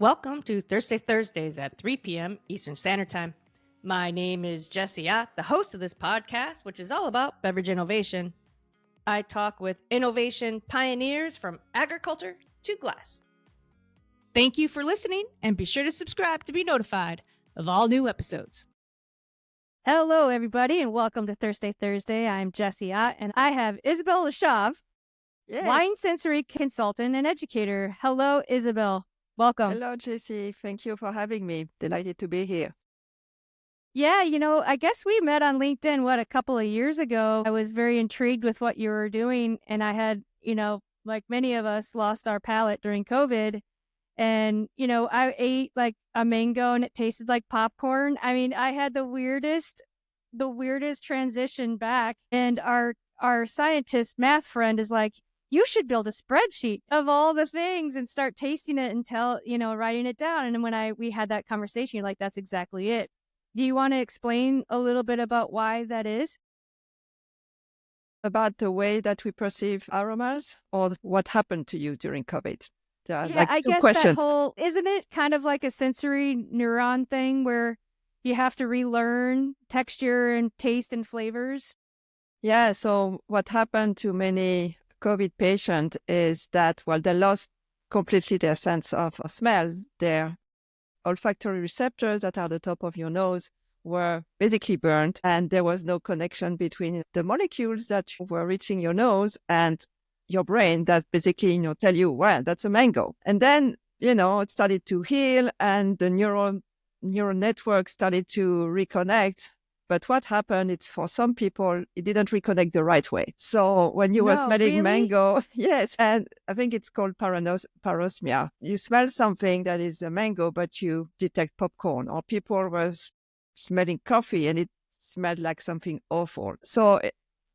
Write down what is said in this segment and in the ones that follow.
Welcome to Thursdays at 3 p.m. Eastern Standard Time. My name is Jessie Ott, the host of this podcast, which is all about beverage innovation. I talk with innovation pioneers from agriculture to glass. Thank you for listening, and be sure to subscribe to be notified of all new episodes. Hello, everybody, and welcome to Thursday. I'm Jessie Ott, and I have Isabelle Lesschaeve, wine sensory consultant and educator. Hello, Isabelle. Welcome. Hello, Jessie. Thank you for having me. Delighted to be here. Yeah, I guess we met on LinkedIn, a couple of years ago. I was very intrigued with what you were doing. And I had, like many of us, lost our palate during COVID. And, I ate like a mango and it tasted like popcorn. I mean, I had the weirdest transition back. And our scientist math friend is like, you should build a spreadsheet of all the things and start tasting it and writing it down. And then when we had that conversation, you're like, that's exactly it. Do you want to explain a little bit about why that is? About the way that we perceive aromas or what happened to you during COVID? I guess questions. Isn't it kind of like a sensory neuron thing where you have to relearn texture and taste and flavors? Yeah, so what happened to many COVID patients is that, they lost completely their sense of smell. Their olfactory receptors that are at the top of your nose were basically burnt, and there was no connection between the molecules that were reaching your nose and your brain that basically, tell you, well, that's a mango. And then, it started to heal and the neural network started to reconnect. But what happened, it's for some people, it didn't reconnect the right way. So when you were smelling mango, yes, and I think it's called parosmia. You smell something that is a mango, but you detect popcorn. Or people were smelling coffee and it smelled like something awful. So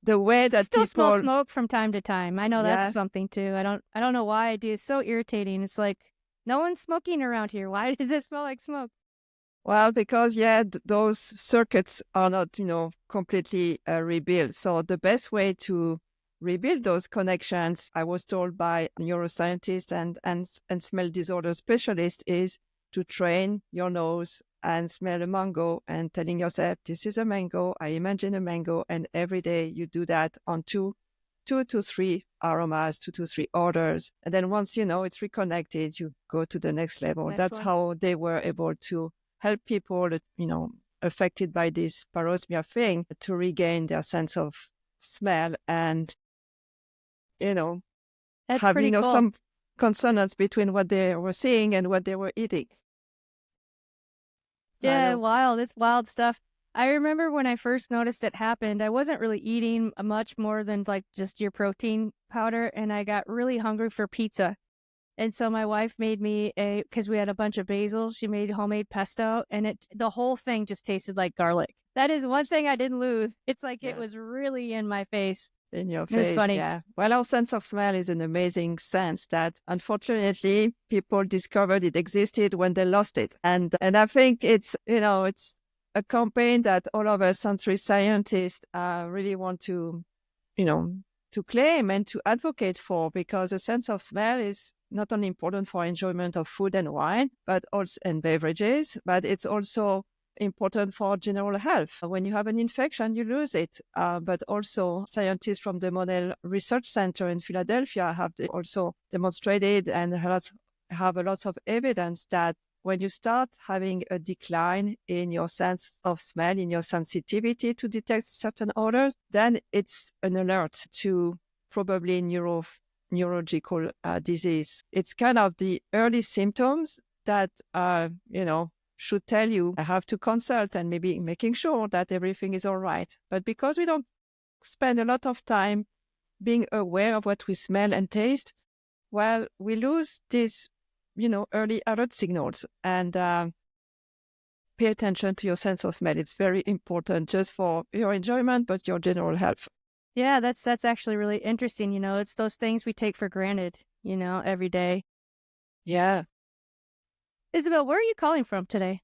the way that people smell smoke from time to time. I know that's something too. I don't know why I do. It's so irritating. It's like, no one's smoking around here. Why does it smell like smoke? Well, because, those circuits are not, completely rebuilt. So the best way to rebuild those connections, I was told by neuroscientists and smell disorder specialists, is to train your nose and smell a mango and telling yourself, this is a mango, I imagine a mango. And every day you do that on two to three aromas, 2 to 3 orders. And then once, it's reconnected, you go to the next level. That's how they were able to help people, affected by this parosmia thing to regain their sense of smell and, That's have, pretty cool. some consonants between what they were seeing and what they were eating. Yeah, wild. It's wild stuff. I remember when I first noticed it happened, I wasn't really eating much more than like just your protein powder, and I got really hungry for pizza. And so my wife made me because we had a bunch of basil, she made homemade pesto, and the whole thing just tasted like garlic. That is one thing I didn't lose. It's like it was really in my face. In your face, funny. Yeah. Well, our sense of smell is an amazing sense that, unfortunately, people discovered it existed when they lost it. And I think it's a campaign that all of us sensory scientists really want to, to claim and to advocate for, because a sense of smell is not only important for enjoyment of food and wine, but also and beverages, but it's also important for general health. When you have an infection, you lose it. But also scientists from the Monell Research Center in Philadelphia have also demonstrated and have a lot of evidence that when you start having a decline in your sense of smell, in your sensitivity to detect certain odors, then it's an alert to probably neurological disease. It's kind of the early symptoms that should tell you I have to consult and maybe making sure that everything is all right. But because we don't spend a lot of time being aware of what we smell and taste, we lose these, early alert signals. And pay attention to your sense of smell. It's very important just for your enjoyment, but your general health. Yeah, that's actually really interesting. It's those things we take for granted, every day. Yeah. Isabelle, where are you calling from today?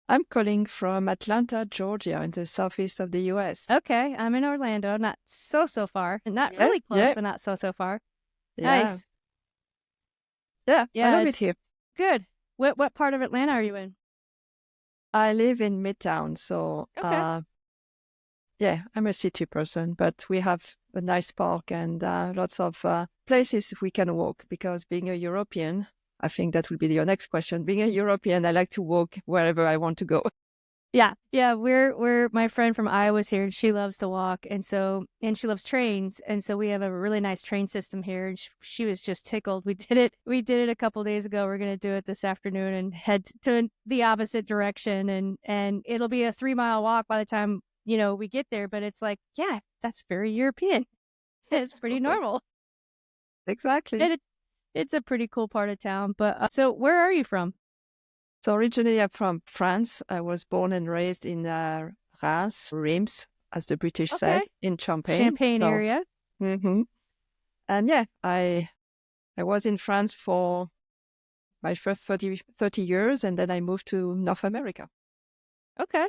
I'm calling from Atlanta, Georgia, in the southeast of the U.S. Okay, I'm in Orlando. Not so far. Not really close, but not so far. Yeah. Nice. Yeah, I love it here. Good. What part of Atlanta are you in? I live in Midtown, so Okay. yeah, I'm a city person, but we have a nice park and lots of places we can walk because being a European, I think that will be your next question. Being a European, I like to walk wherever I want to go. Yeah. Yeah, we're my friend from Iowa's here and she loves to walk and she loves trains and so we have a really nice train system here and she was just tickled. We did it a couple days ago. We're going to do it this afternoon and head to the opposite direction and it'll be a 3-mile walk by the time, we get there, but it's like, yeah, that's very European. It's pretty normal. Exactly. And it's a pretty cool part of town, but so where are you from? So originally I'm from France. I was born and raised in Reims, Reims, as the British said, Okay. in Champagne. Champagne So, area. hmm and yeah, I was in France for my first 30 years, and then I moved to North America. Okay.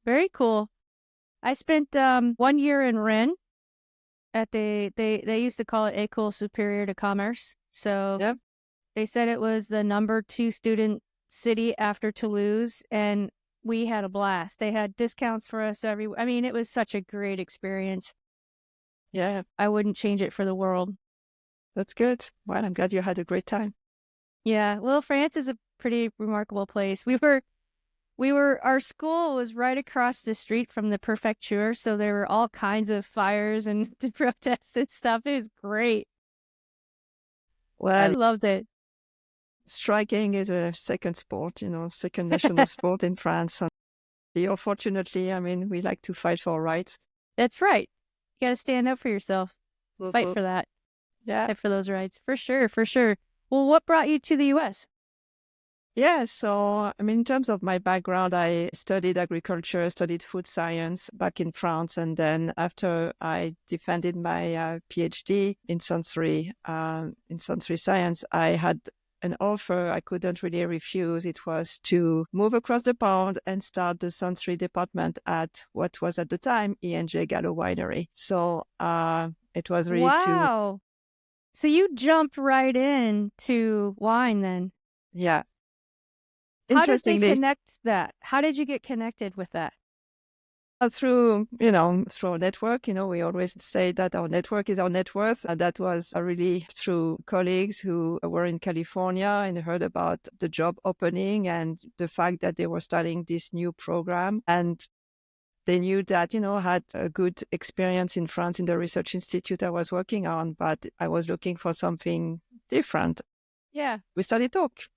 Very cool. I spent 1 year in Rennes at they used to call it École Supérieure de Commerce. So Yeah. they said it was the number 2 student city after Toulouse, and we had a blast. They had discounts for us I mean, it was such a great experience. Yeah, I wouldn't change it for the world. that's good. Well, I'm glad you had a great time. Yeah, well, France is a pretty remarkable place. Our school was right across the street from the prefecture, so there were all kinds of fires and protests and stuff. It was great. I Well, loved it. striking is a second sport, second national sport in France. And unfortunately, I mean, we like to fight for our rights. That's right. You got to stand up for yourself. Fight Mhm. for that. Yeah. Fight for those rights. For sure, for sure. Well, what brought you to the US? Yeah, so I mean, in terms of my background, I studied agriculture, studied food science back in France, and then after I defended my PhD in sensory science, I had an offer I couldn't really refuse. It was to move across the pond and start the sensory department at what was at the time E&J Gallo Winery. So it was really to, Wow. So you jumped right in to wine then. yeah. How did they Interestingly, connect that? How did you get connected with that? through a network, we always say that our network is our net worth. And that was really through colleagues who were in California and heard about the job opening and the fact that they were starting this new program. And they knew that, I had a good experience in France in the research institute I was working on, but I was looking for something different. Yeah. We started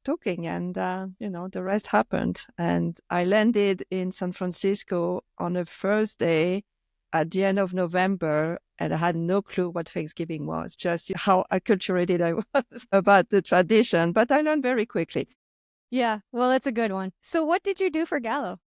talking and the rest happened, and I landed in San Francisco on a Thursday at the end of November, and I had no clue what Thanksgiving was, just how acculturated I was about the tradition, but I learned very quickly. Yeah. Well, that's a good one. So what did you do for Gallo?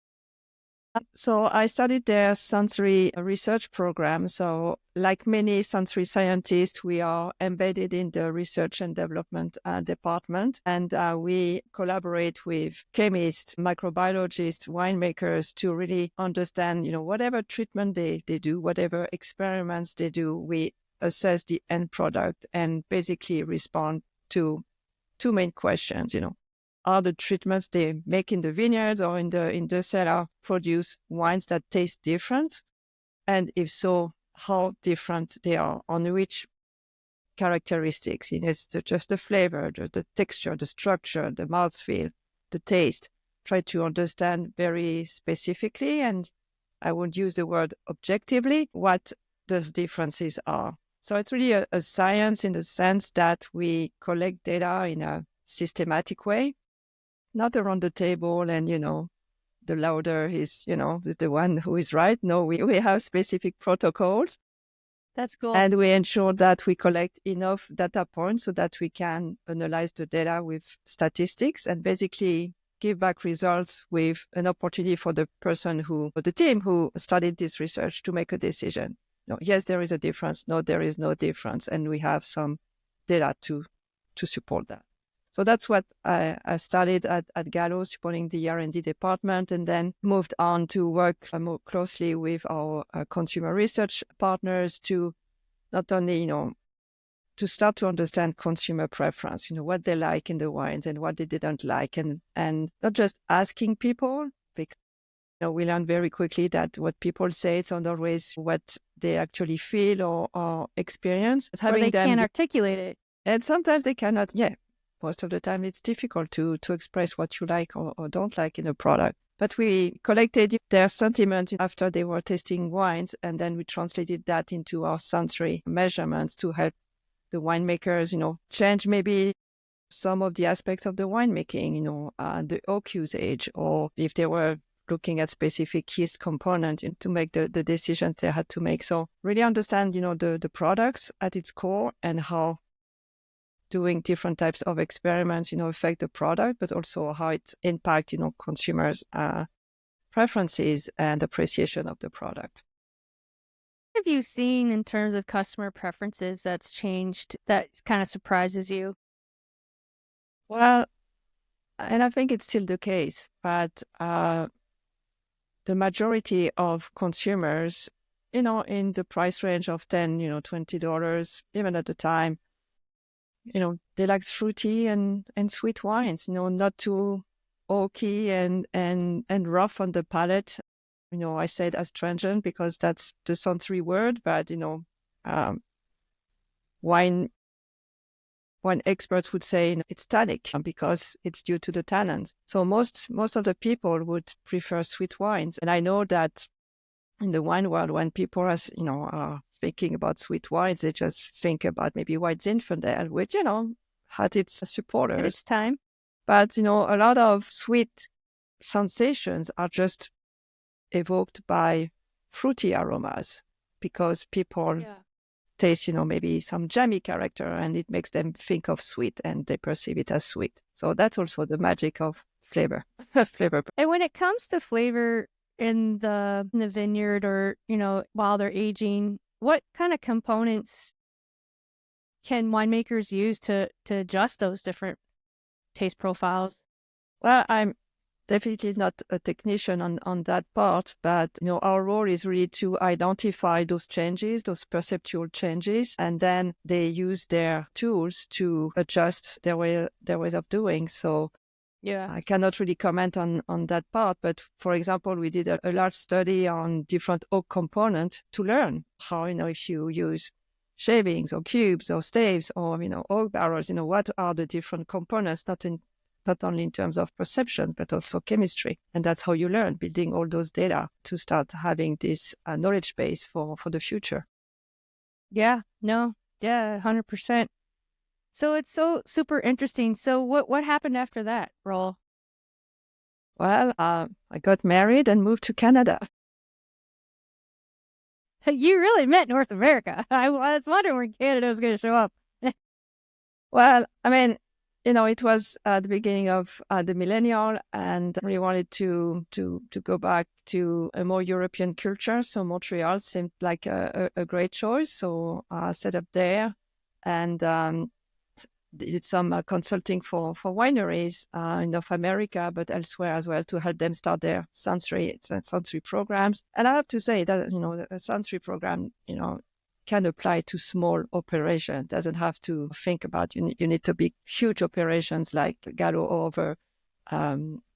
So I studied their sensory research program. So like many sensory scientists, we are embedded in the research and development department. And we collaborate with chemists, microbiologists, winemakers to really understand, whatever treatment they do, whatever experiments they do, we assess the end product and basically respond to two main questions, are the treatments they make in the vineyards or in the cellar produce wines that taste different? And if so, how different they are, on which characteristics? It's just the flavor, the texture, the structure, the mouthfeel, the taste. Try to understand very specifically, and I would use the word objectively, what those differences are. So it's really a science in the sense that we collect data in a systematic way, not around the table and, the louder is the one who is right. No, we have specific protocols, That's cool. and we ensure that we collect enough data points so that we can analyze the data with statistics and basically give back results with an opportunity for the team who studied this research to make a decision. No, yes, there is a difference. No, there is no difference. And we have some data to support that. So that's what I started at Gallo, supporting the R&D department, and then moved on to work more closely with our consumer research partners to not only, to start to understand consumer preference, what they like in the wines and what they didn't like, and not just asking people, because we learned very quickly that what people say it's not always what they actually feel or experience. But Or having they them, can't articulate it. and sometimes they cannot. Yeah, most of the time it's difficult to express what you like or don't like in a product. But we collected their sentiment after they were tasting wines, and then we translated that into our sensory measurements to help the winemakers, change maybe some of the aspects of the winemaking, the oak usage, or if they were looking at specific yeast component to make the decisions they had to make. So really understand, the products at its core and how doing different types of experiments, affect the product, but also how it impact, consumers' preferences and appreciation of the product. What have you seen in terms of customer preferences that's changed that kind of surprises you? Well, and I think it's still the case, but the majority of consumers, in the price range of $10, $20, even at the time, they like fruity and sweet wines, not too oaky and rough on the palate. I said astringent because that's the sensory word, but, um, wine experts would say it's tannic because it's due to the tannins. So most of the people would prefer sweet wines. And I know that in the wine world, when people are thinking about sweet wines, they just think about maybe White Zinfandel, which, had its supporters. At its time. But, a lot of sweet sensations are just evoked by fruity aromas because people taste, maybe some jammy character, and it makes them think of sweet and they perceive it as sweet. So that's also the magic of flavor. Flavor. And when it comes to flavor in the vineyard or, while they're aging, what kind of components can winemakers use to adjust those different taste profiles? Well, I'm definitely not a technician on that part, but our role is really to identify those changes, those perceptual changes, and then they use their tools to adjust their ways of doing. So Yeah, I cannot really comment on that part, but for example, we did a large study on different oak components to learn how, if you use shavings or cubes or staves or, oak barrels, what are the different components, not only in terms of perception, but also chemistry. And that's how you learn, building all those data to start having this knowledge base for the future. Yeah, no, yeah, 100%. So it's so super interesting. So what happened after that, Roel? Well, I got married and moved to Canada. You really meant North America. I was wondering when Canada was going to show up. Well, I mean, it was at the beginning of the millennial, and I really wanted to go back to a more European culture. So Montreal seemed like a great choice. So I set up there and did some consulting for wineries in North America, but elsewhere as well, to help them start their sensory programs. And I have to say that, a sensory program, can apply to small operations. It doesn't have to think about, you need to be huge operations like Gallo or other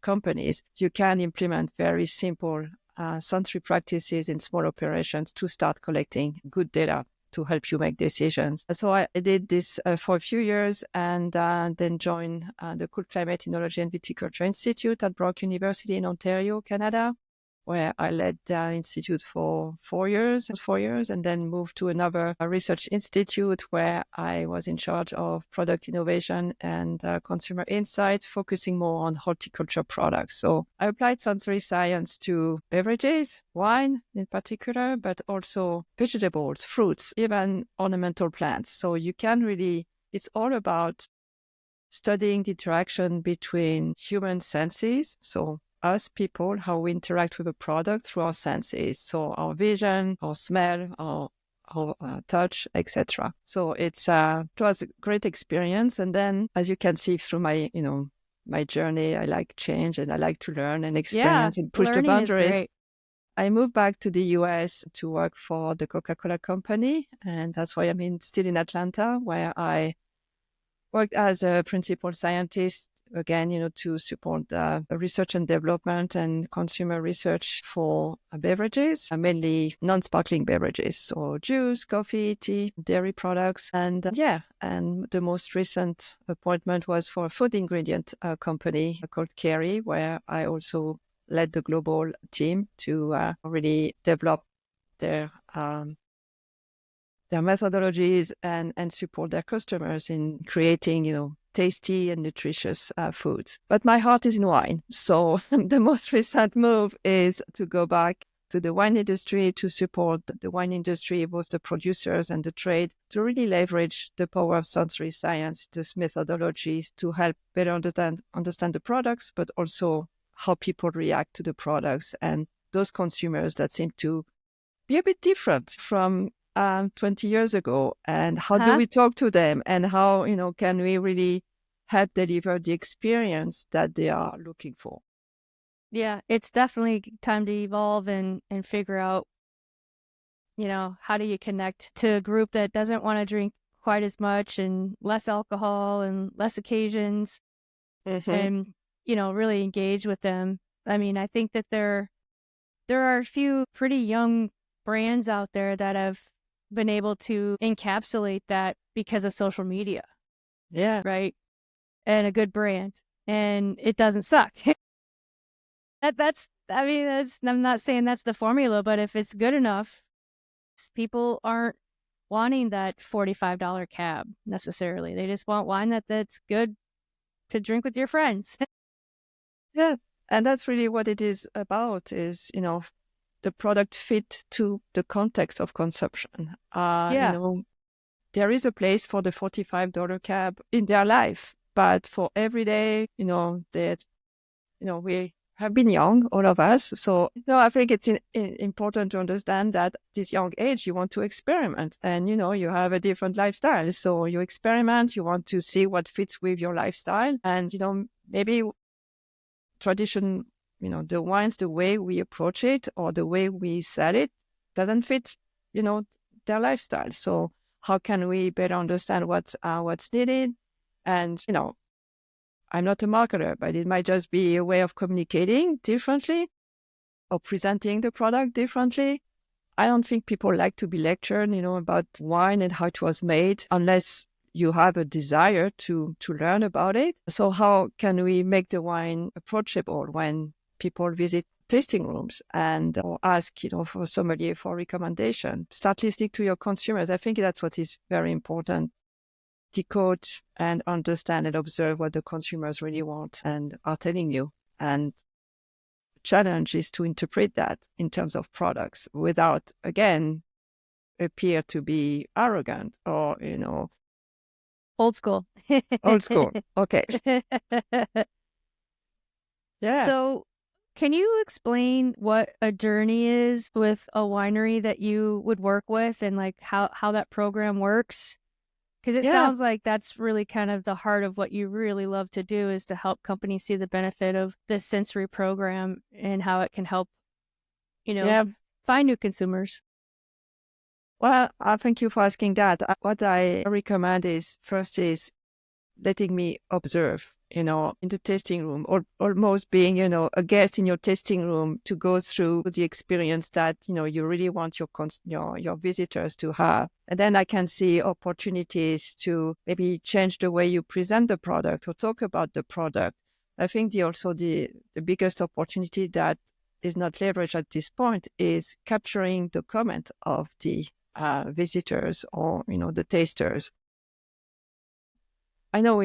companies. You can implement very simple sensory practices in small operations to start collecting good data to help you make decisions. So I did this for a few years, and then joined the Cool Climate Enology and Viticulture Institute at Brock University in Ontario, Canada, where I led the institute for 4 years, and then moved to another research institute where I was in charge of product innovation and consumer insights, focusing more on horticulture products. So I applied sensory science to beverages, wine in particular, but also vegetables, fruits, even ornamental plants. So you can really, it's all about studying the interaction between human senses. So us people, how we interact with a product through our senses. So our vision, our smell, our touch, etc. So it was a great experience. And then, as you can see through my, my journey, I like change and I like to learn and experience and push the learning is boundaries. great. I moved back to the US to work for the Coca-Cola company. And that's why still in Atlanta, where I worked as a principal scientist, again, to support research and development and consumer research for beverages, mainly non-sparkling beverages, so juice, coffee, tea, dairy products. And and the most recent appointment was for a food ingredient company called Kerry, where I also led the global team to really develop their methodologies and support their customers in creating, tasty and nutritious foods. But my heart is in wine. So the most recent move is to go back to the wine industry to support the wine industry, both the producers and the trade, to really leverage the power of sensory science, those methodologies to help better understand the products, but also how people react to the products and those consumers that seem to be a bit different from 20 years ago, and how do Huh? we talk to them, and how can we really help deliver the experience that they are looking for. Yeah, it's definitely time to evolve and figure out, how do you connect to a group that doesn't want to drink quite as much and less alcohol and less occasions Mm-hmm. and, really engage with them. I mean, I think that there are a few pretty young brands out there that have been able to encapsulate that because of social media, Yeah, right? And a good brand. And it doesn't suck. I'm not saying that's the formula, but if it's good enough, people aren't wanting that $45 cab necessarily. They just want wine that's good to drink with your friends. yeah, and that's really what it is about, is the product fit to the context of consumption. Yeah. There is a place for the $45 cab in their life, but for every day, that we have been young, all of us. So, I think it's important to understand that at this young age, you want to experiment, and, you have a different lifestyle. So you experiment, you want to see what fits with your lifestyle. And, maybe tradition, the wines, the way we approach it or the way we sell it doesn't fit, their lifestyle. So how can we better understand what's needed? And, I'm not a marketer, but it might just be a way of communicating differently or presenting the product differently. I don't think people like to be lectured, about wine and how it was made, unless you have a desire to learn about it. So how can we make the wine approachable when people visit tasting rooms and or ask, for sommelier for recommendation? Start listening to your consumers. I think that's what is very important. Decode and understand and observe what the consumers really want and are telling you. And challenge is to interpret that in terms of products without, again, appear to be arrogant or, Old school. old school. Okay. Yeah. So, can you explain what a journey is with a winery that you would work with and like how that program works? Because it Yeah. sounds like that's really kind of the heart of what you really love to do is to help companies see the benefit of this sensory program and how it can help, you know, Yeah. find new consumers. Well, thank you for asking that. What I recommend is first is letting me observe, in the tasting room, or almost being, a guest in your tasting room to go through the experience that, you really want your visitors to have. And then I can see opportunities to maybe change the way you present the product or talk about the product. I think the biggest opportunity that is not leveraged at this point is capturing the comment of the visitors or, the tasters. I know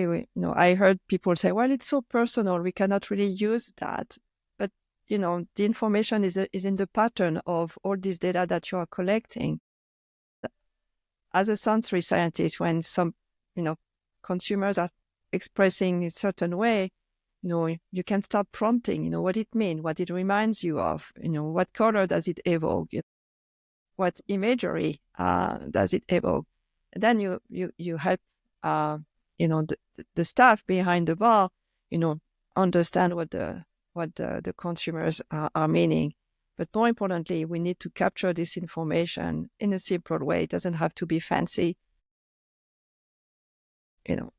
I heard people say, well, it's so personal, we cannot really use that. But, the information is in the pattern of all this data that you are collecting. As a sensory scientist, when some, consumers are expressing a certain way, you can start prompting, what it means, what it reminds you of, what color does it evoke, what imagery does it evoke. And then you help the staff behind the bar, understand what the consumers are meaning. But more importantly, we need to capture this information in a simple way. It doesn't have to be fancy.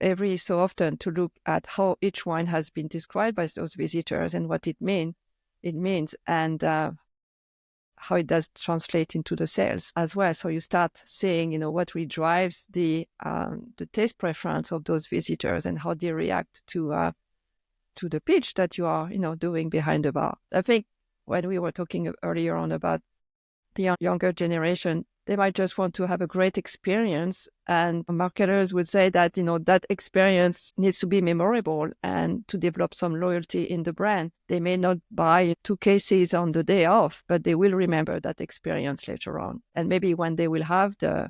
Every so often to look at how each wine has been described by those visitors and what it means, and how it does translate into the sales as well. So you start seeing, what really drives the taste preference of those visitors and how they react to the pitch that you are, doing behind the bar. I think when we were talking earlier on about the younger generation, they might just want to have a great experience. And marketers would say that, that experience needs to be memorable and to develop some loyalty in the brand. They may not buy 2 cases on the day off, but they will remember that experience later on. And maybe when they will have the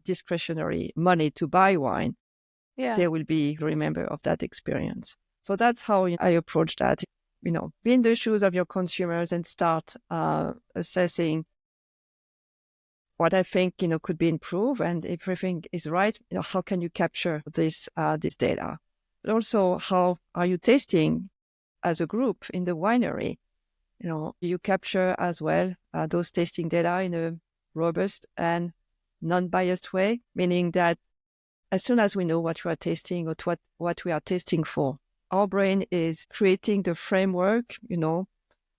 discretionary money to buy wine, they will be remember of that experience. So that's how I approach that. Be in the shoes of your consumers and start assessing what I think could be improved, and if everything is right, how can you capture this data? But also, how are you tasting as a group in the winery? You capture as well those tasting data in a robust and non-biased way, meaning that as soon as we know what we are tasting or what we are tasting for, our brain is creating the framework,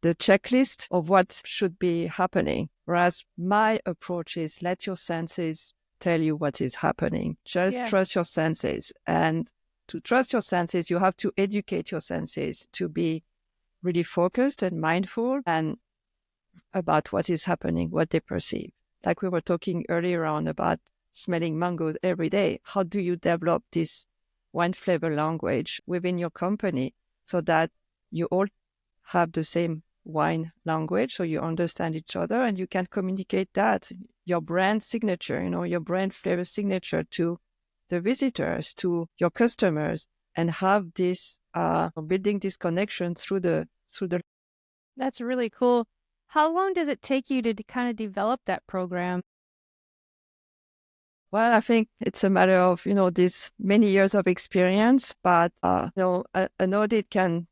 the checklist of what should be happening. Whereas my approach is let your senses tell you what is happening. Just trust your senses. And to trust your senses, you have to educate your senses to be really focused and mindful and about what is happening, what they perceive. Like we were talking earlier on about smelling mangoes every day. How do you develop this wine flavor language within your company so that you all have the same wine language, so you understand each other and you can communicate that, your brand signature, your brand flavor signature to the visitors, to your customers, and have this building this connection through the. That's really cool. How long does it take you to kind of develop that program? Well, I think it's a matter of, these many years of experience, but, an audit can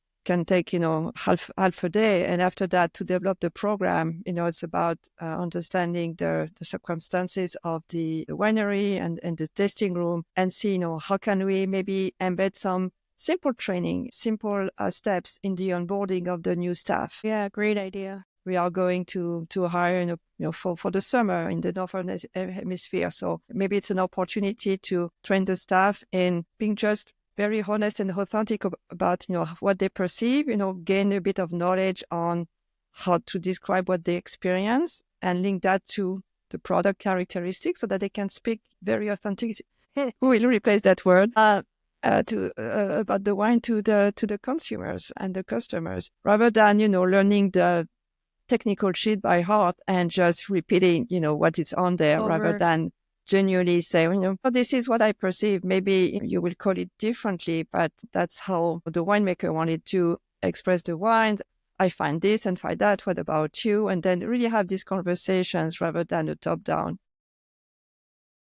take, half a day. And after that, to develop the program, it's about understanding the circumstances of the winery and the tasting room and see, how can we maybe embed some simple training, simple steps in the onboarding of the new staff. Yeah, great idea. We are going to hire, for the summer in the Northern Hemisphere. So maybe it's an opportunity to train the staff in being just very honest and authentic about, what they perceive, gain a bit of knowledge on how to describe what they experience and link that to the product characteristics so that they can speak very authentic. We'll replace that word. About the wine to the consumers and the customers, rather than learning the technical sheet by heart and just repeating, what is on there, rather than genuinely say, oh, this is what I perceive. Maybe you will call it differently, but that's how the winemaker wanted to express the wines. I find this and find that. What about you? And then really have these conversations rather than a top-down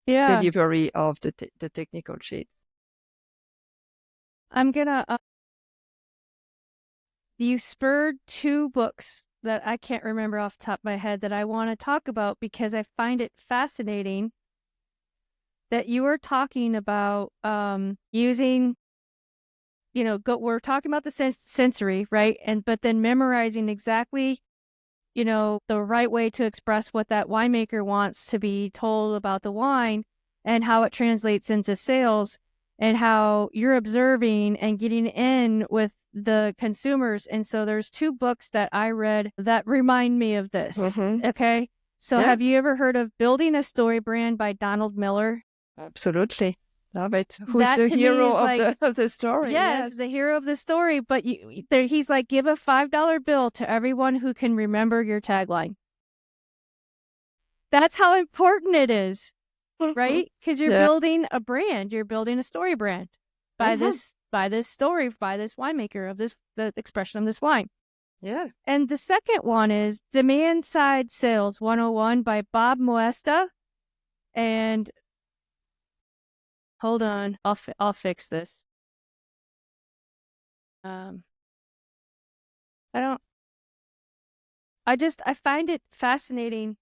delivery of the technical sheet. I'm gonna. You spurred 2 books that I can't remember off the top of my head that I want to talk about because I find it fascinating that you were talking about using, we're talking about the sensory, right? But then memorizing exactly, the right way to express what that winemaker wants to be told about the wine and how it translates into sales and how you're observing and getting in with the consumers. And so there's 2 books that I read that remind me of this. Mm-hmm. Okay. So have you ever heard of Building a Story Brand by Donald Miller? Absolutely. Love it. Who's the hero of the story? Yes, the hero of the story. But he's like, give a $5 bill to everyone who can remember your tagline. That's how important it is, right? Because you're building a brand. You're building a story brand by this story, by this winemaker of the expression of this wine. Yeah. And the second one is Demand Side Sales 101 by Bob Moesta. And hold on, I'll fix this. I I find it fascinating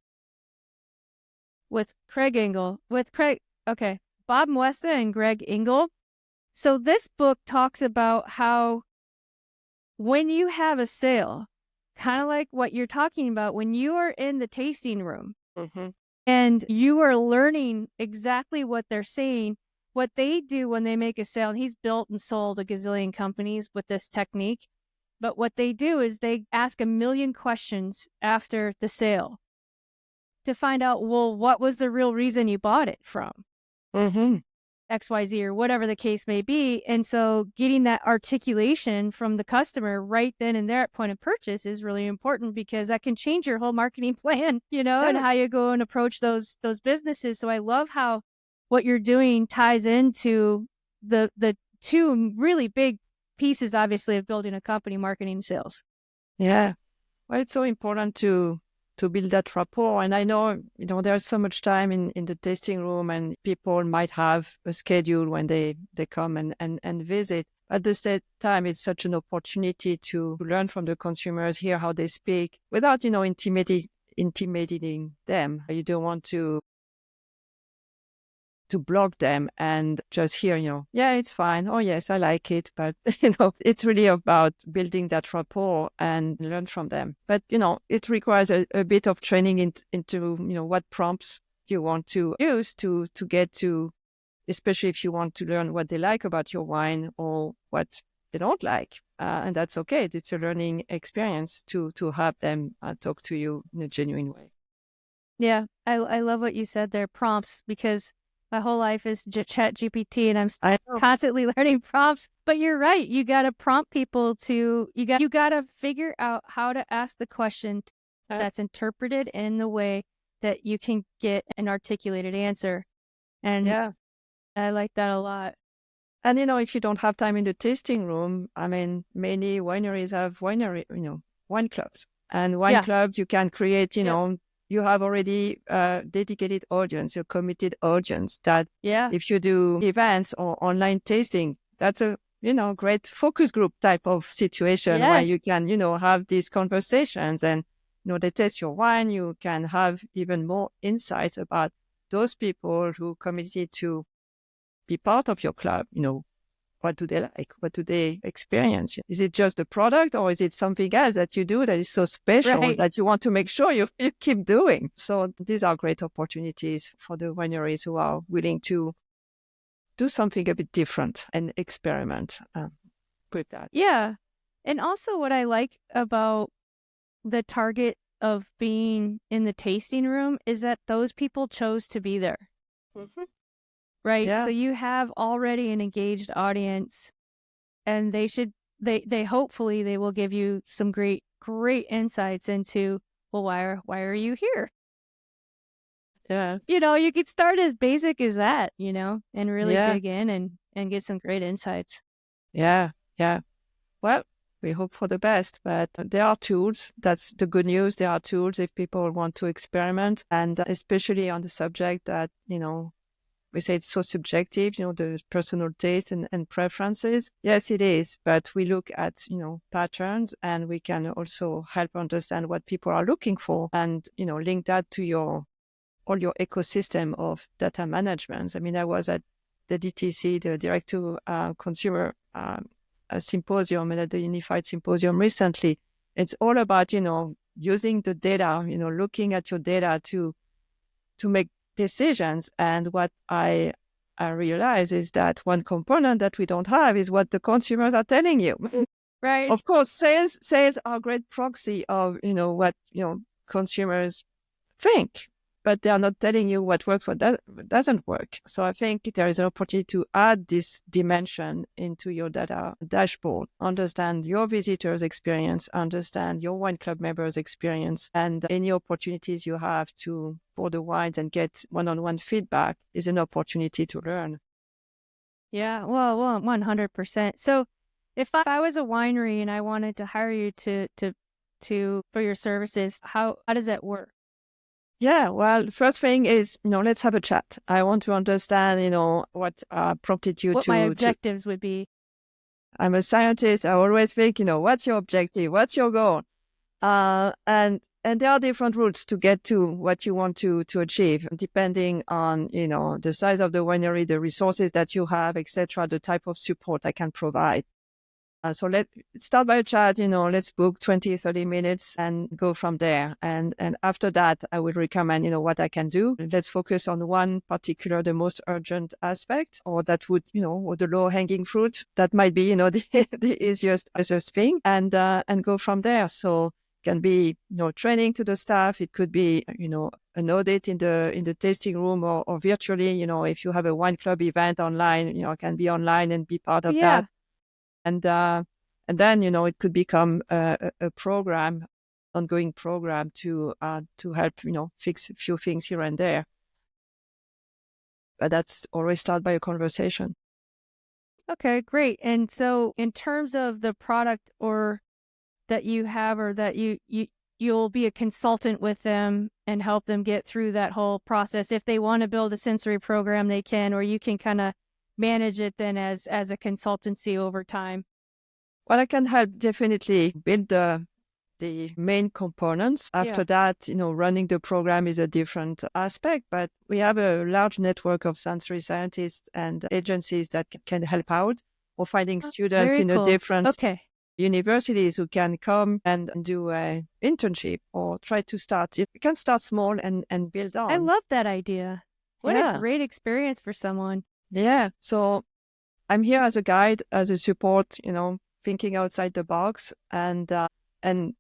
with Bob Mwesta and Greg Engel. So this book talks about how when you have a sale, kind of like what you're talking about, when you are in the tasting room Mm-hmm. and you are learning exactly what they're saying, what they do when they make a sale, and he's built and sold a gazillion companies with this technique. But what they do is they ask a million questions after the sale to find out, well, what was the real reason you bought it from? Mm-hmm. XYZ or whatever the case may be. And so getting that articulation from the customer right then and there at point of purchase is really important, because that can change your whole marketing plan, and Yeah. how you go and approach those businesses. So I love how what you're doing ties into the two really big pieces, obviously, of building a company: marketing and sales. Yeah. Well, it's so important to build that rapport. And I know, there's so much time in the tasting room, and people might have a schedule when they come and visit. At the same time, it's such an opportunity to learn from the consumers, hear how they speak without, intimidating them. You don't want to block them and just hear, yeah, it's fine. Oh, yes, I like it. But, it's really about building that rapport and learn from them. But, it requires a bit of training into, what prompts you want to use to get to, especially if you want to learn what they like about your wine or what they don't like. And that's okay. It's a learning experience to have them talk to you in a genuine way. Yeah, I love what you said there, prompts, because my whole life is chat GPT, and I'm I know. constantly learning prompts. But you're right. You got to prompt people to, you got to figure out how to ask the question that's interpreted in the way that you can get an articulated answer. And Yeah. I like that a lot. And, if you don't have time in the tasting room, I mean, many wineries have wine clubs. And wine Yeah. clubs, you can create, Yep. you have already a dedicated audience, a committed audience that Yeah. if you do events or online tasting, that's a, great focus group type of situation where Yes. you can, have these conversations and, they taste your wine. You can have even more insights about those people who committed to be part of your club. What do they like? What do they experience? Is it just the product, or is it something else that you do that is so special Right. that you want to make sure you keep doing? So these are great opportunities for the wineries who are willing to do something a bit different and experiment with that. Yeah. And also, what I like about the target of being in the tasting room is that those people chose to be there, Mm-hmm. right? So Yeah. you have already an engaged audience, and they hopefully they will give you some great insights into, well, why are you here? Yeah. You could start as basic as that, and really Yeah. dig in and get some great insights. Yeah. Yeah. Well, we hope for the best, but there are tools. That's the good news. There are tools if people want to experiment, and especially on the subject that, we say it's so subjective, the personal taste and preferences. Yes, it is, but we look at, patterns, and we can also help understand what people are looking for and, link that to all your ecosystem of data management. I mean, I was at the DTC, the Direct to Consumer a symposium, and at the Unified Symposium recently. It's all about, using the data, looking at your data to make decisions. And what I realize is that one component that we don't have is what the consumers are telling you. Right. Of course, sales are a great proxy of, what, consumers think, but they are not telling you what works, what doesn't work. So I think there is an opportunity to add this dimension into your data dashboard, understand your visitors' experience, understand your wine club members' experience, and any opportunities you have to pour the wines and get one-on-one feedback is an opportunity to learn. Yeah, well, 100%. So if I was a winery and I wanted to hire you to for your services, how does that work? Yeah, well, the first thing is, let's have a chat. I want to understand, what prompted you What my to. objectives would be. I'm a scientist. I always think, what's your objective? What's your goal? And And there are different routes to get to what you want to achieve, depending on, the size of the winery, the resources that you have, etc., the type of support I can provide. So let's start by a chat, let's book 20, 30 minutes and go from there. And after that, I would recommend, what I can do. Let's focus on one particular, the most urgent aspect, or that would, or the low hanging fruit. That might be, the easiest thing, and go from there. So it can be, training to the staff. It could be, an audit in the tasting room, or virtually, if you have a wine club event online, it can be online and be part of that. Yeah. And then, it could become a program, ongoing program to help, fix a few things here and there. But that's always start by a conversation. Okay, great. And so in terms of the product or that you have, or that you'll be a consultant with them and help them get through that whole process. If they want to build a sensory program, they can, or you can kind of manage it then as a consultancy over time. Well, I can help definitely build the main components. After that, running the program is a different aspect, but we have a large network of sensory scientists and agencies that can help out, or finding students Very in a cool. different Okay. universities who can come and do an internship, or try to start. You can start small and build on. I love that idea. What a great experience for someone. Yeah. So I'm here as a guide, as a support, thinking outside the box, and I'm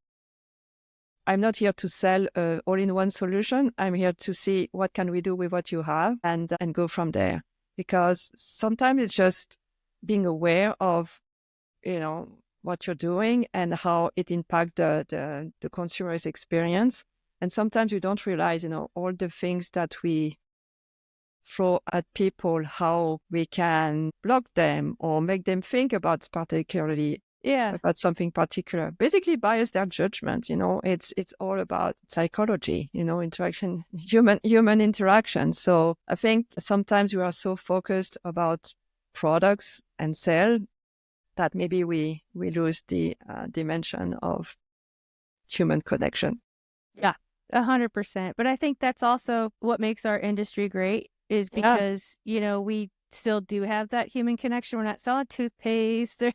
not here to sell a all-in-one solution. I'm here to see what can we do with what you have, and go from there. Because sometimes it's just being aware of, what you're doing and how it impacts the consumer's experience. And sometimes you don't realize, all the things that we throw at people, how we can block them or make them think about something particular. Basically bias their judgment. It's all about psychology, interaction, human interaction. So I think sometimes we are so focused about products and sell that maybe we lose the dimension of human connection. Yeah, 100%. But I think that's also what makes our industry great, is because, we still do have that human connection. We're not selling toothpaste or,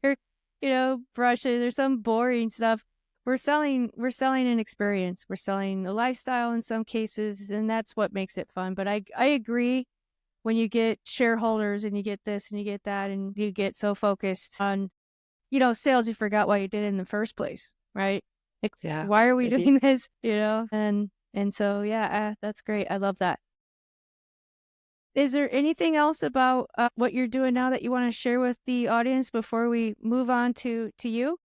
brushes or some boring stuff. We're selling an experience. We're selling a lifestyle in some cases, and that's what makes it fun. But I agree, when you get shareholders and you get this and you get that and you get so focused on, sales, you forgot why you did it in the first place, right? Like, why are we doing this? And so, that's great. I love that. Is there anything else about what you're doing now that you want to share with the audience before we move on to you?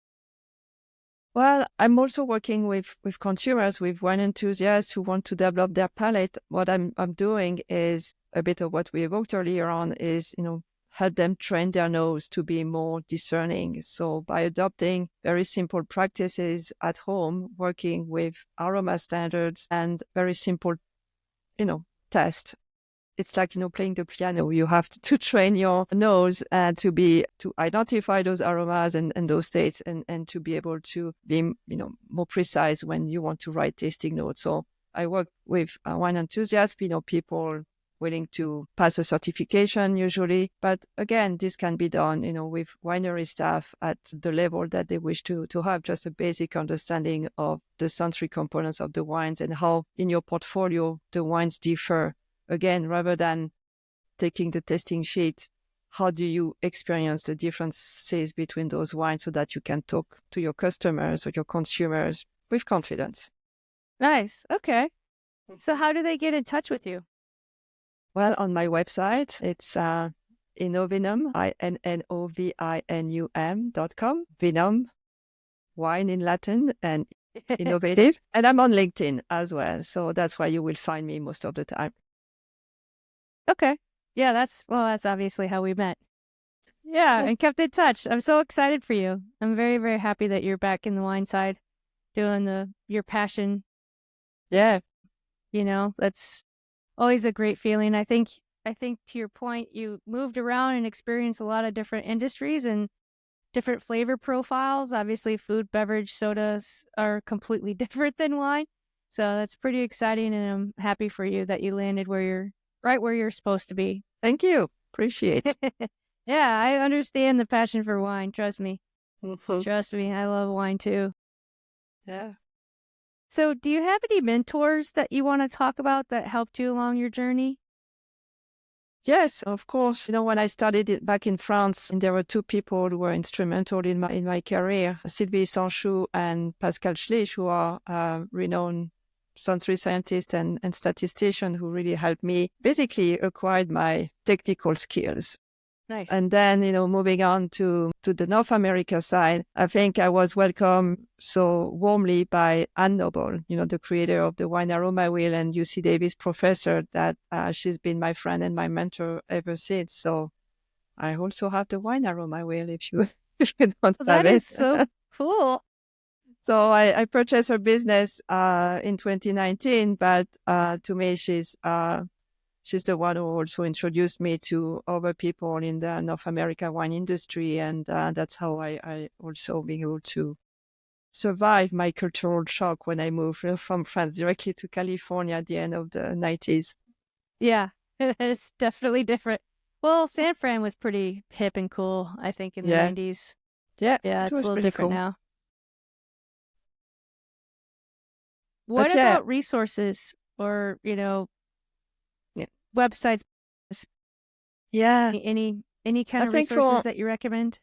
Well, I'm also working with consumers, with wine enthusiasts who want to develop their palate. What I'm doing is a bit of what we evoked earlier on, is, help them train their nose to be more discerning. So by adopting very simple practices at home, working with aroma standards and very simple, tests. It's like, playing the piano. You have to train your nose to identify those aromas and those states, and to be able to be, more precise when you want to write tasting notes. So I work with wine enthusiasts, people willing to pass a certification usually. But again, this can be done, with winery staff at the level that they wish to have just a basic understanding of the sensory components of the wines and how in your portfolio the wines differ. Again, rather than taking the tasting sheet, how do you experience the differences between those wines so that you can talk to your customers or your consumers with confidence? Nice. Okay. So how do they get in touch with you? Well, on my website, it's Innovinum, INNOVINUM.com. Vinum, wine in Latin, and innovative. And I'm on LinkedIn as well. So that's why you will find me most of the time. Okay. Yeah, that's obviously how we met. Yeah, and kept in touch. I'm so excited for you. I'm very, very happy that you're back in the wine side doing your passion. Yeah. That's always a great feeling. I think to your point, you moved around and experienced a lot of different industries and different flavor profiles. Obviously, food, beverage, sodas are completely different than wine. So that's pretty exciting, and I'm happy for you that you landed right where you're supposed to be. Thank you. Appreciate. Yeah, I understand the passion for wine. Trust me. Mhm. Trust me. I love wine too. Yeah. So, do you have any mentors that you want to talk about that helped you along your journey? Yes, of course. When I studied it back in France, and there were two people who were instrumental in my career, Sylvie Sanchou and Pascal Schlich, who are renowned sensory scientists and statisticians who really helped me basically acquire my technical skills. Nice. And then, moving on to the North America side, I think I was welcomed so warmly by Anne Noble, the creator of the Wine Aroma Wheel and UC Davis professor, that she's been my friend and my mentor ever since. So I also have the Wine Aroma Wheel if you, if you don't Well, have that it. is so cool. So I purchased her business in 2019, but to me, she's the one who also introduced me to other people in the North America wine industry. And that's how I also being able to survive my cultural shock when I moved from France directly to California at the end of the 90s. Yeah, it's definitely different. Well, San Fran was pretty hip and cool, I think, in the Yeah. 90s. Yeah, Yeah, it it's a was little pretty different cool. now. What But yeah, about resources or, websites? yeah, Any kind I of think resources that you recommend?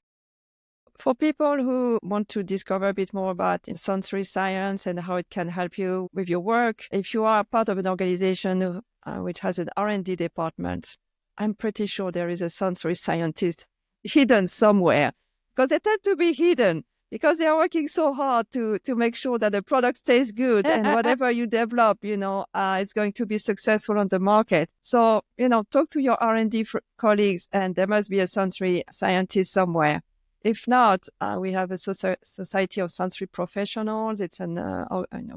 for people who want to discover a bit more about sensory science and how it can help you with your work, if you are part of an organization which has an R&D department, I'm pretty sure there is a sensory scientist hidden somewhere, because they tend to be hidden because they are working so hard to make sure that the product stays good and whatever you develop, it's going to be successful on the market. So, talk to your R&D colleagues, and there must be a sensory scientist somewhere. If not, we have a Society of Sensory Professionals. It's a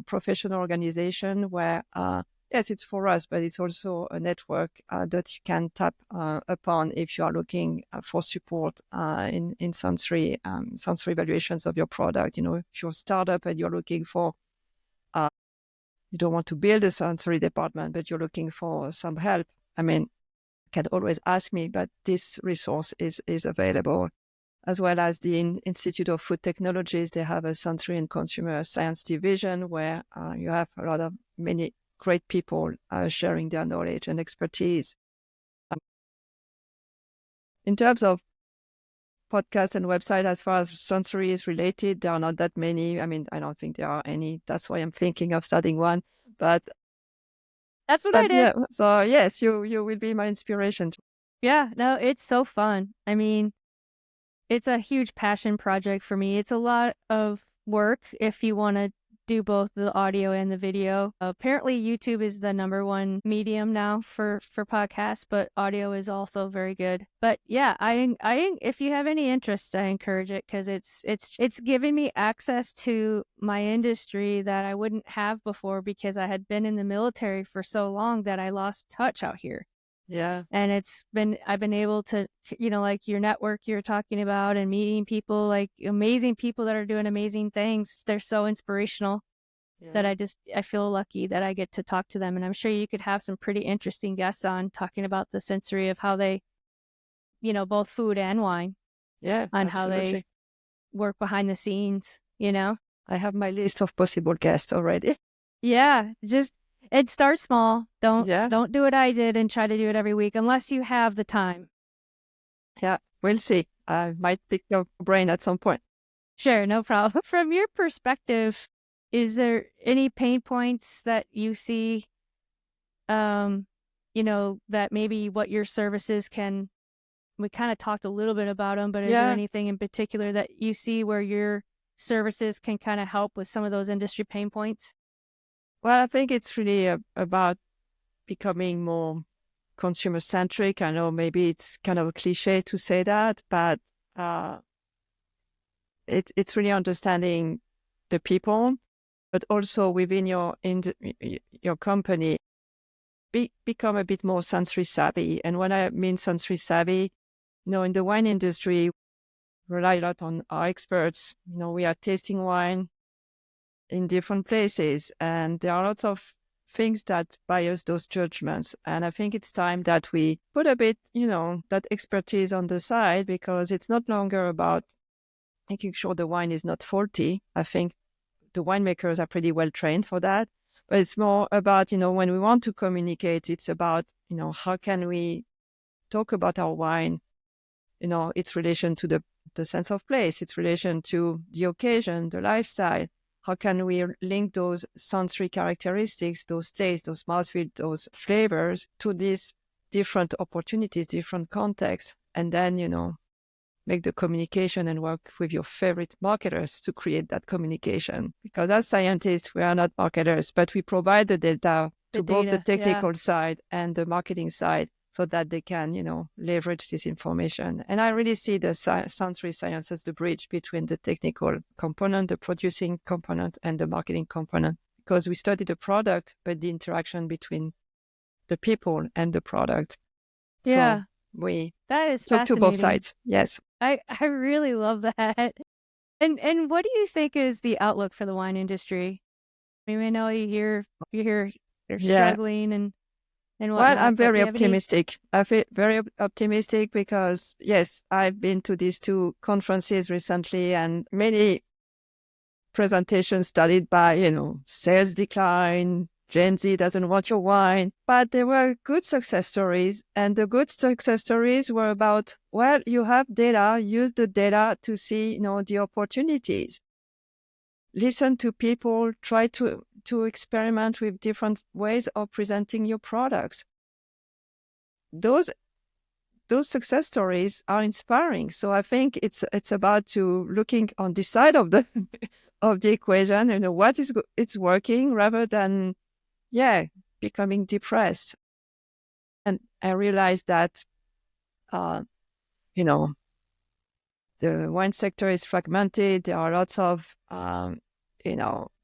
professional organization where, yes, it's for us, but it's also a network that you can tap upon if you are looking for support in sensory evaluations of your product. If you're a startup and you're looking for, you don't want to build a sensory department, but you're looking for some help, I mean, you can always ask me, but this resource is available. As well as the Institute of Food Technologies. They have a sensory and consumer science division where you have many great people sharing their knowledge and expertise. In terms of podcasts and websites, as far as sensory is related, there are not that many. I mean, I don't think there are any. That's why I'm thinking of starting one. But That's what I did. yeah, so yes, you will be my inspiration. Yeah, no, it's so fun. I mean, it's a huge passion project for me. It's a lot of work if you want to do both the audio and the video. Apparently, YouTube is the #1 medium now for podcasts, but audio is also very good. But yeah, if you have any interest, I encourage it because it's giving me access to my industry that I wouldn't have before because I had been in the military for so long that I lost touch out here. Yeah, And I've been able to, like your network you're talking about and meeting people, like amazing people that are doing amazing things. They're so inspirational that yeah, I feel lucky that I get to talk to them. And I'm sure you could have some pretty interesting guests on talking about the sensory of how they, both food and wine, yeah, on how they absolutely. work behind the scenes. I have my list of possible guests already. Yeah, it starts small. Yeah, Don't do what I did and try to do it every week unless you have the time. yeah, we'll see. I might pick your brain at some point. Sure, no problem. From your perspective, is there any pain points that you see, um, that maybe what your services can, we kind of talked a little bit about them, but is there Yeah. anything in particular that you see where your services can kind of help with some of those industry pain points? Well, I think it's really about becoming more consumer centric. I know maybe it's kind of a cliche to say that, but uh, it's really understanding the people, but also within your company, become a bit more sensory savvy. And when I mean sensory savvy, in the wine industry, rely a lot on our experts. We are tasting wine. in different places. And there are lots of things that bias those judgments. And I think it's time that we put a bit, that expertise on the side, because it's not longer about making sure the wine is not faulty. I think the winemakers are pretty well trained for that. But it's more about, when we want to communicate, it's about, how can we talk about our wine, its relation to the sense of place, its relation to the occasion, the lifestyle. How can we link those sensory characteristics, those tastes, those mouthfeel, those flavors to these different opportunities, different contexts, and then, make the communication and work with your favorite marketers to create that communication. Because as scientists, we are not marketers, but we provide the data to both the technical side and the marketing side so that they can, leverage this information. And I really see the sensory science as the bridge between the technical component, the producing component, and the marketing component, because we study the product, but the interaction between the people and the product. Yeah. So we that is talk to both sides. Yes. I really love that. And what do you think is the outlook for the wine industry? I mean, I know you hear they're struggling and whatnot. Well, I'm very optimistic. I feel very optimistic because, yes, I've been to these 2 conferences recently, and many presentations studied by, sales decline, Gen Z doesn't want your wine. But there were good success stories. And the good success stories were about, well, you have data, use the data to see, the opportunities. Listen to people, try to experiment with different ways of presenting your products. Those success stories are inspiring. So I think it's about to looking on this side of the of the equation, what is it's working, rather than becoming depressed. And I realized that the wine sector is fragmented. There are lots of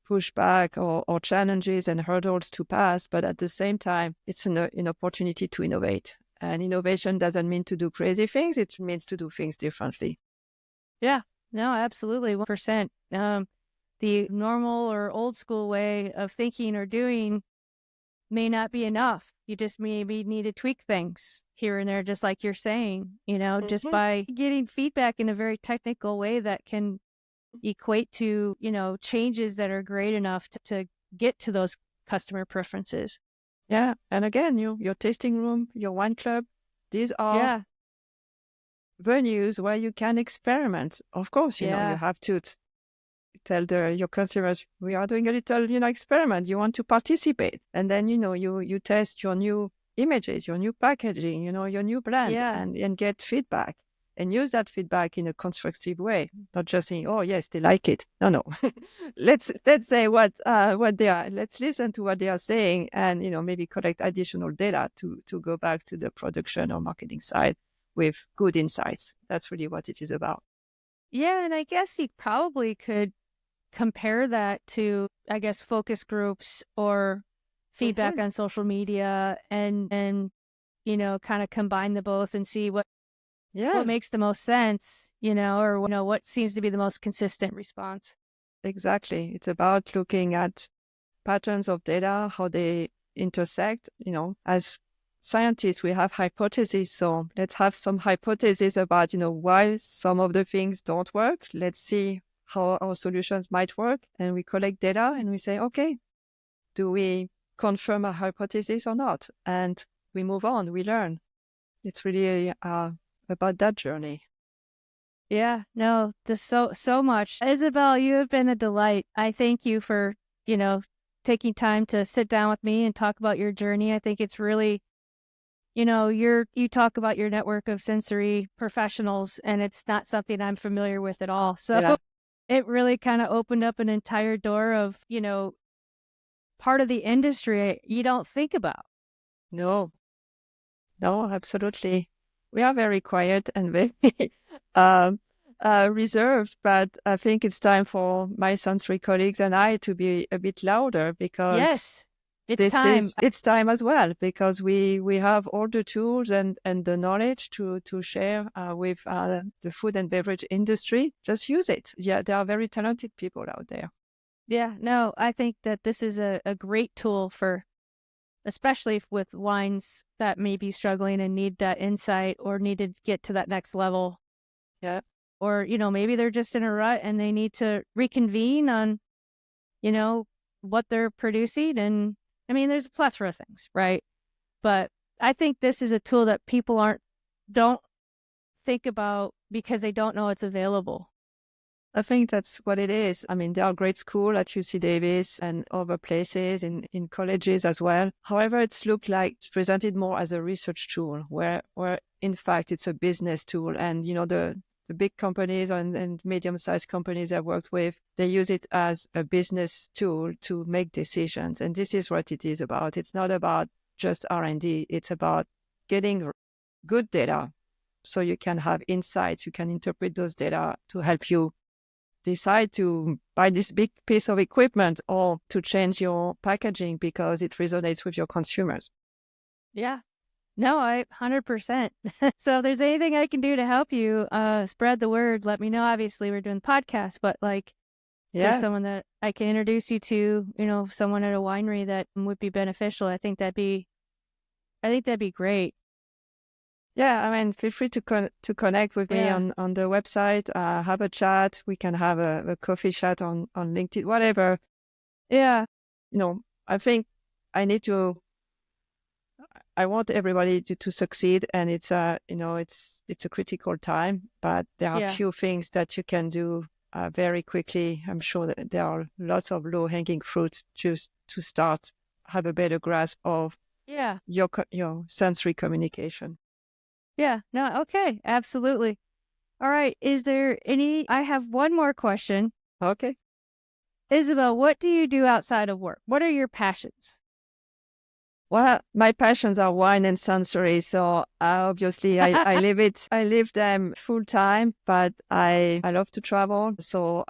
pushback or challenges and hurdles to pass, but at the same time, it's an opportunity to innovate. And innovation doesn't mean to do crazy things. It means to do things differently. Yeah, no, absolutely. 1%. The normal or old school way of thinking or doing may not be enough. You just maybe need to tweak things here and there, just like you're saying, just by getting feedback in a very technical way that can equate to, changes that are great enough to get to those customer preferences. Yeah. And again, your tasting room, your wine club, these are venues where you can experiment. Of course, you have to tell your consumers, we are doing a little, experiment. You want to participate. And then, you test your new images, your new packaging, your new blend, and get feedback. And use that feedback in a constructive way, not just saying, "Oh yes, they like it." No. let's say what they are. Let's listen to what they are saying, and maybe collect additional data to go back to the production or marketing side with good insights. That's really what it is about. Yeah, and I guess you probably could compare that to, I guess, focus groups or feedback on social media, and kind of combine the both and see what makes the most sense, or what seems to be the most consistent response. Exactly. It's about looking at patterns of data, how they intersect. As scientists, we have hypotheses. So let's have some hypotheses about, why some of the things don't work. Let's see how our solutions might work. And we collect data and we say, okay, do we confirm a hypothesis or not? And we move on, we learn. It's really about that journey. Yeah, no, just so much. Isabelle, you have been a delight. I thank you for, taking time to sit down with me and talk about your journey. I think it's really, you talk about your network of sensory professionals, and it's not something I'm familiar with at all. So it really kind of opened up an entire door of, part of the industry you don't think about. No, absolutely. We are very quiet and very reserved, but I think it's time for my sensory colleagues and I to be a bit louder, because it's time as well, because we have all the tools and the knowledge to share with the food and beverage industry. Just use it. Yeah, there are very talented people out there. Yeah, no, I think that this is a great tool for, especially with wines that may be struggling and need that insight or need to get to that next level. Yeah. Or, maybe they're just in a rut and they need to reconvene on, you know, what they're producing. And I mean, there's a plethora of things, right? But I think this is a tool that people don't think about because they don't know it's available. I think that's what it is. I mean, there are great schools at UC Davis and other places in colleges as well. However, it's looked like it's presented more as a research tool where in fact it's a business tool. And, the big companies and medium-sized companies I've worked with, they use it as a business tool to make decisions. And this is what it is about. It's not about just R&D. It's about getting good data so you can have insights. You can interpret those data to help you decide to buy this big piece of equipment or to change your packaging because it resonates with your consumers. Yeah. No, 100%. So if there's anything I can do to help you spread the word, let me know. Obviously, we're doing podcasts, but like if there's Yeah. someone that I can introduce you to, someone at a winery that would be beneficial, I think that'd be great. Yeah, I mean, feel free to connect with me Yeah. on the website, have a chat. We can have a coffee chat on LinkedIn, whatever. Yeah. I think I need to, I want everybody to succeed, and it's it's a critical time, but there are Yeah. few things that you can do very quickly. I'm sure that there are lots of low-hanging fruits just to start, have a better grasp of Yeah. your sensory communication. Yeah. No, okay. Absolutely. All right. I have one more question. Okay. Isabelle, what do you do outside of work? What are your passions? Well, my passions are wine and sensory, so obviously I live them full time. But I love to travel, so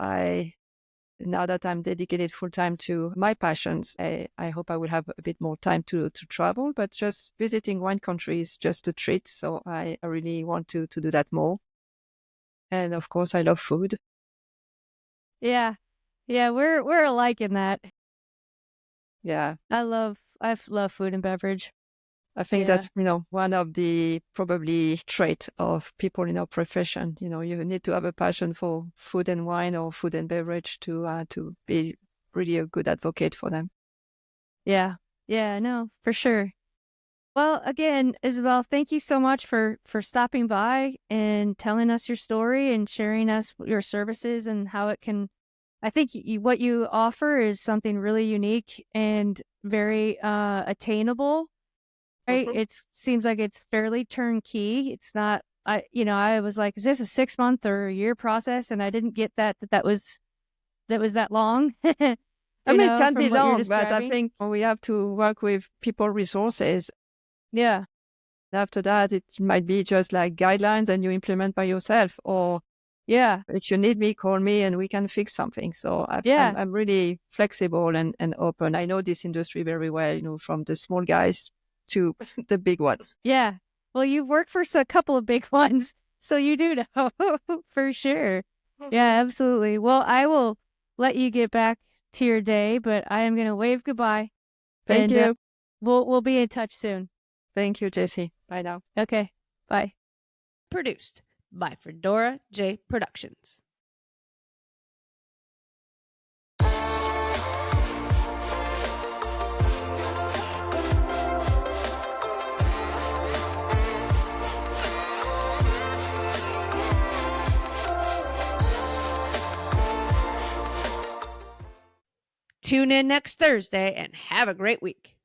now that I'm dedicated full time to my passions, I hope I will have a bit more time to travel. But just visiting wine countries just a treat, so I really want to do that more. And of course, I love food. Yeah. Yeah, we're alike in that. Yeah. I love food and beverage. I think Yeah. that's, one of the probably trait of people in our profession. You need to have a passion for food and wine or food and beverage to be really a good advocate for them. Yeah. Yeah, no, for sure. Well, again, Isabelle, thank you so much for stopping by and telling us your story and sharing us your services and how it can. I think what you offer is something really unique and very attainable. Right? Mhm. It seems like it's fairly turnkey. It's not. I was like, is this a 6 month or a year process? And I didn't get that was that long. I mean, it can From be what you're long, but I describing. think we have to work with people resources. Yeah. After that, it might be just like guidelines and you implement by yourself. Or Yeah. if you need me, call me and we can fix something. So Yeah. I'm really flexible and open. I know this industry very well, from the small guys to the big ones. Yeah. Well, you've worked for a couple of big ones, so you do know for sure. Yeah, absolutely. Well, I will let you get back to your day, but I am going to wave goodbye, Thank and you. we'll be in touch soon. Thank you, Jessie. Bye now. Okay. Bye. Produced by Fedora J Productions. Tune in next Thursday and have a great week.